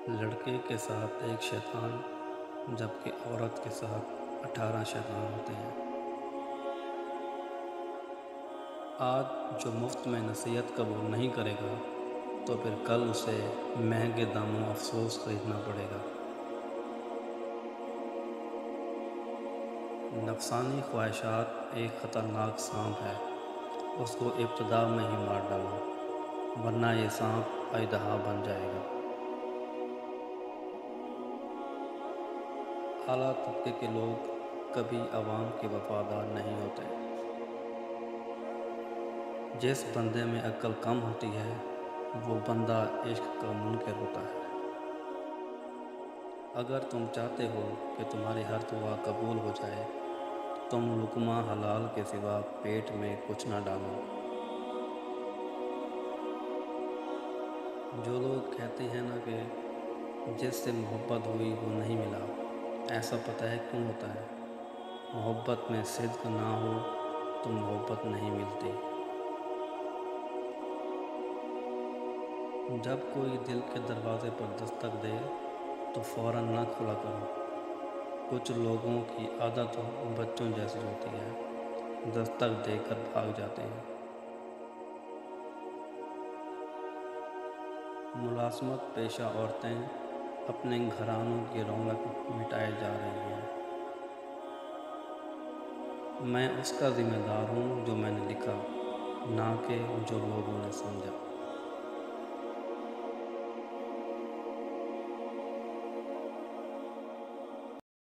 لڑکے کے ساتھ ایک شیطان جبکہ عورت کے ساتھ 18 شیطان ہوتے ہیں۔ آج جو مفت میں نصیحت قبول نہیں کرے گا تو پھر کل اسے مہنگے داموں افسوس خریدنا پڑے گا۔ نفسانی خواہشات ایک خطرناک سانپ ہے، اس کو ابتدا میں ہی مار ڈالو ورنہ یہ سانپ اژدہا بن جائے گا۔ اعلیٰ طبقے کے لوگ کبھی عوام کے وفادار نہیں ہوتے۔ جس بندے میں عقل کم ہوتی ہے وہ بندہ عشق کا منکر ہوتا ہے۔ اگر تم چاہتے ہو کہ تمہاری ہر دعا قبول ہو جائے تم لقمہ حلال کے سوا پیٹ میں کچھ نہ ڈالو۔ جو لوگ کہتے ہیں نا کہ جس سے محبت ہوئی وہ نہیں ملا، ایسا پتہ ہے کیوں ہوتا ہے؟ محبت میں صدق نہ ہو تو محبت نہیں ملتی۔ جب کوئی دل کے دروازے پر دستک دے تو فوراً نہ کھلا کرو۔ کچھ لوگوں کی عادت بچوں جیسی ہوتی ہے، دستک دے کر بھاگ جاتے ہیں۔ ملازمت پیشہ عورتیں اپنے گھرانوں کی رونق مٹائے جا رہی ہیں۔ میں اس کا ذمہ دار ہوں جو میں نے لکھا، نہ کہ جو لوگوں نے سمجھا۔